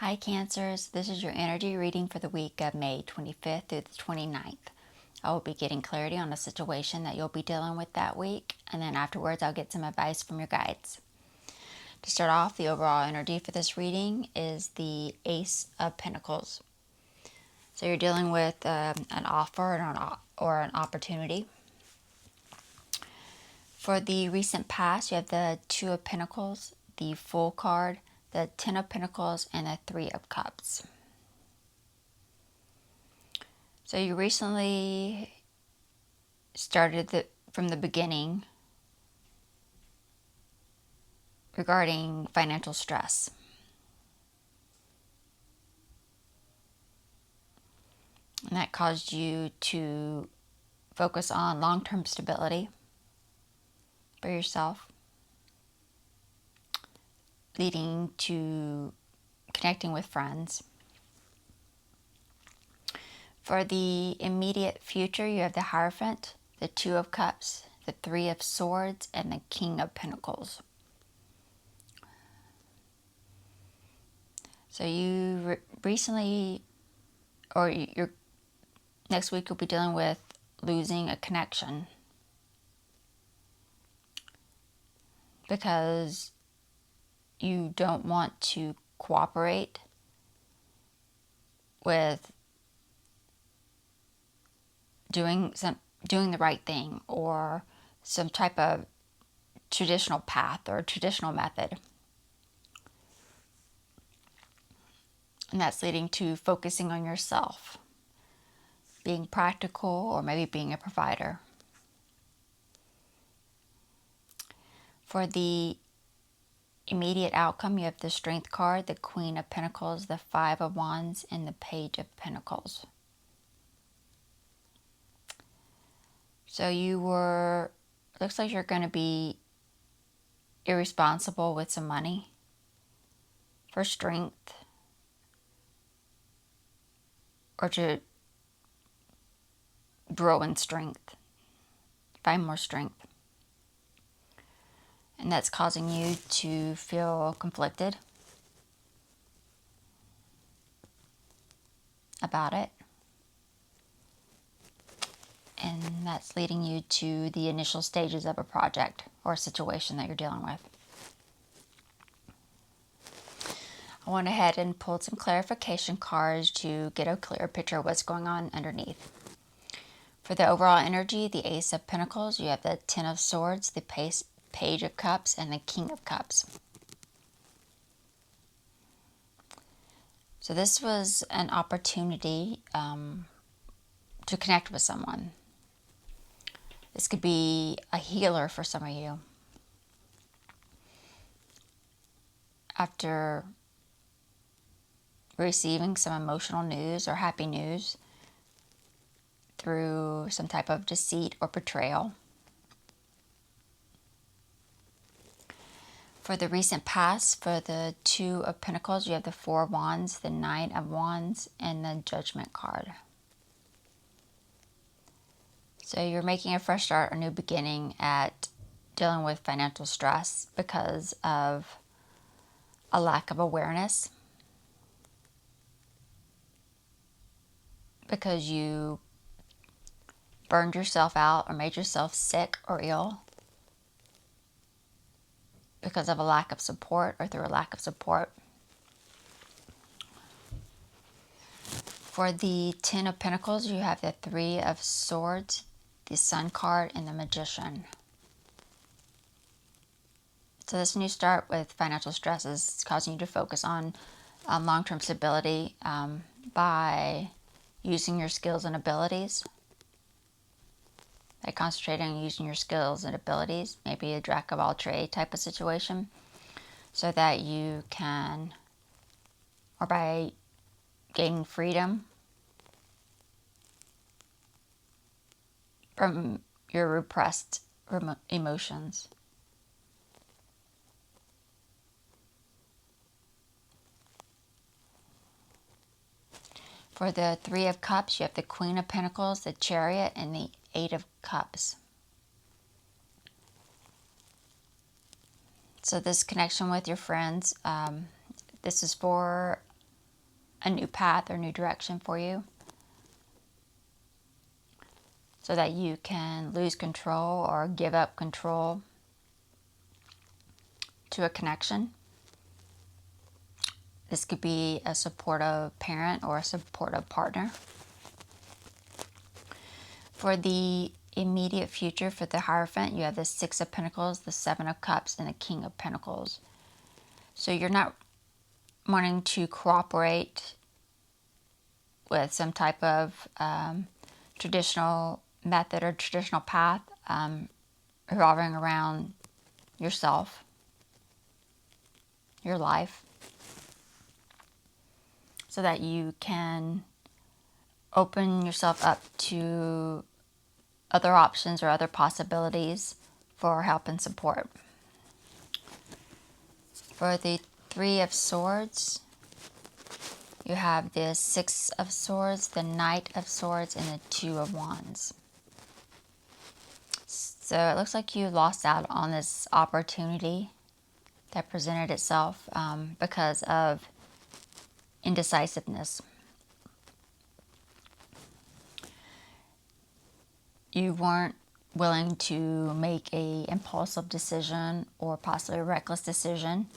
Hi Cancers, this is your energy reading for the week of May 25th through the 29th. I will be getting clarity on a situation that you'll be dealing with that week, and then afterwards I'll get some advice from your guides. To start off, the overall energy for this reading is the Ace of Pentacles. So you're dealing with an offer or an opportunity. For the recent past, you have the Two of Pentacles, the Fool card, the Ten of Pentacles, and the Three of Cups. So you recently started from the beginning regarding financial stress. And that caused you to focus on long-term stability for yourself, leading to connecting with friends. For the immediate future, you have the Hierophant, the Two of Cups, the Three of Swords, and the King of Pentacles. So you recently, or your next week, you'll be dealing with losing a connection because you don't want to cooperate with doing the right thing or some type of traditional path or traditional method. And that's leading to focusing on yourself, being practical, or maybe being a provider. For the immediate outcome, you have the Strength card, the Queen of Pentacles, the Five of Wands, and the Page of Pentacles. So looks like you're going to be irresponsible with some money for strength, or to grow in strength, find more strength. And that's causing you to feel conflicted about it. And that's leading you to the initial stages of a project or a situation that you're dealing with. I went ahead and pulled some clarification cards to get a clearer picture of what's going on underneath. For the overall energy, the Ace of Pentacles, you have the Ten of Swords, the Page of Cups, and the King of Cups. So this was an opportunity to connect with someone. This could be a healer for some of you. After receiving some emotional news or happy news through some type of deceit or betrayal. For the recent past, for the Two of Pentacles, you have the Four of Wands, the Nine of Wands, and the Judgment card. So you're making a fresh start, a new beginning at dealing with financial stress because of a lack of awareness. Because you burned yourself out or made yourself sick or ill because of a lack of support or through a lack of support. For the Ten of Pentacles, you have the Three of Swords, the Sun card, and the Magician. So this new start with financial stress is causing you to focus on long-term stability by using your skills and abilities. By concentrating on using your skills and abilities, maybe a jack of all trade type of situation, so that you can, or by gaining freedom from your repressed emotions. For the Three of Cups, you have the Queen of Pentacles, the Chariot, and the Eight of Cups. So this connection with your friends, this is for a new path or new direction for you, so that you can lose control or give up control to a connection. This could be a supportive parent or a supportive partner. For the immediate future, for the Hierophant, you have the Six of Pentacles, the Seven of Cups, and the King of Pentacles. So you're not wanting to cooperate with some type of traditional method or traditional path revolving around yourself, your life, so that you can open yourself up to other options or other possibilities for help and support. For the Three of Swords, you have the Six of Swords, the Knight of Swords, and the Two of Wands. So it looks like you lost out on this opportunity that presented itself because of indecisiveness. You weren't willing to make an impulsive decision or possibly a reckless decision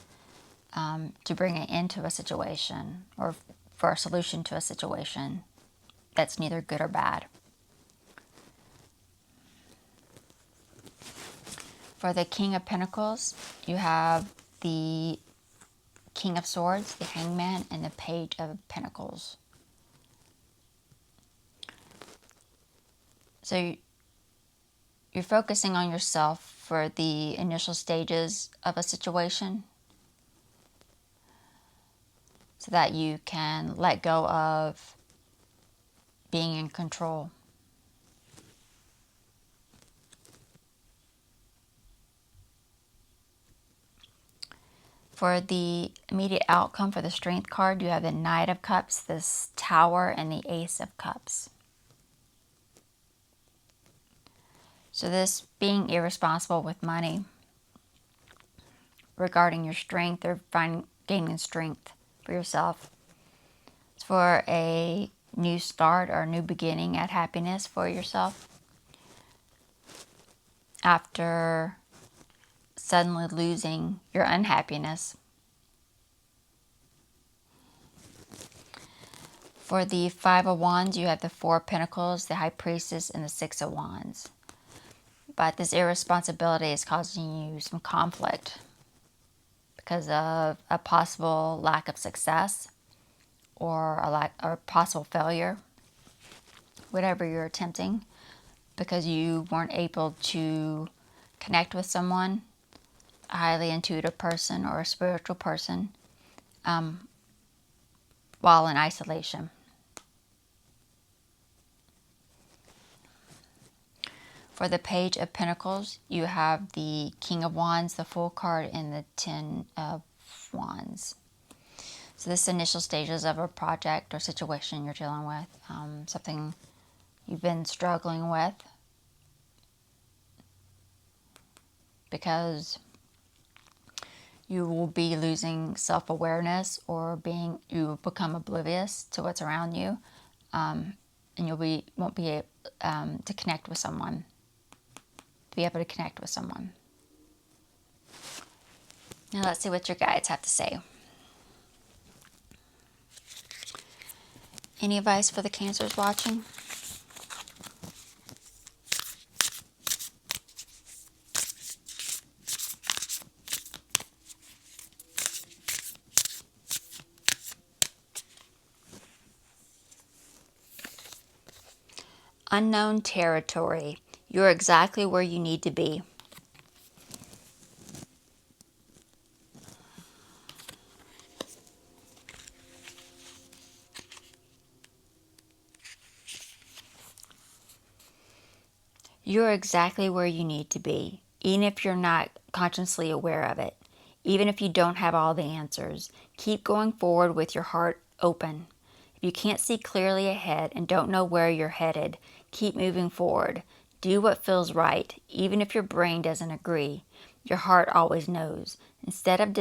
to bring it into a situation or for a solution to a situation that's neither good or bad. For the King of Pentacles, you have the King of Swords, the Hangman, and the Page of Pentacles. So you're focusing on yourself for the initial stages of a situation so that you can let go of being in control. For the immediate outcome for the Strength card, you have the Knight of Cups, this Tower, and the Ace of Cups. So this being irresponsible with money regarding your strength or gaining strength for yourself. It's for a new start or a new beginning at happiness for yourself after suddenly losing your unhappiness. For the Five of Wands, you have the Four of Pentacles, the High Priestess, and the Six of Wands. But this irresponsibility is causing you some conflict because of a possible lack of success or a possible failure, whatever you're attempting, because you weren't able to connect with someone, a highly intuitive person or a spiritual person, while in isolation. For the Page of Pentacles, you have the King of Wands, the Fool card, and the Ten of Wands. So this initial stages of a project or situation you're dealing with, something you've been struggling with because you will be losing self-awareness or you become oblivious to what's around you, and you won't be able to connect with someone. Now let's see what your guides have to say. Any advice for the Cancers watching? Unknown territory. You're exactly where you need to be. You're exactly where you need to be, even if you're not consciously aware of it. Even if you don't have all the answers, keep going forward with your heart open. If you can't see clearly ahead and don't know where you're headed, keep moving forward. Do what feels right, even if your brain doesn't agree. Your heart always knows. Instead of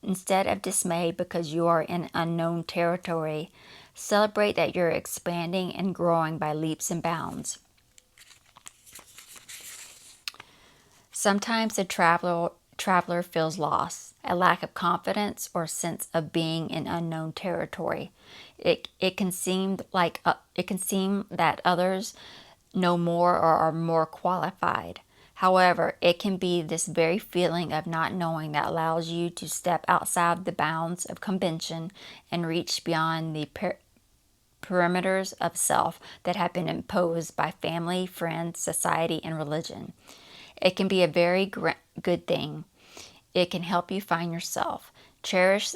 Instead of dismay because you are in unknown territory, celebrate that you're expanding and growing by leaps and bounds. Sometimes the traveler feels lost, a lack of confidence, or sense of being in unknown territory. It can seem that others know more or are more qualified. However, it can be this very feeling of not knowing that allows you to step outside the bounds of convention and reach beyond the perimeters of self that have been imposed by family, friends, society, and religion. It can be a very good thing. It can help you find yourself. Cherish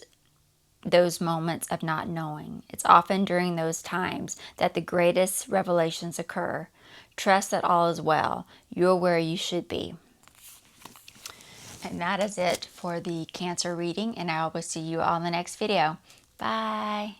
those moments of not knowing. It's often during those times that the greatest revelations occur. Trust that all is well. You're where you should be. And that is it for the Cancer reading, and I will see you all in the next video. Bye.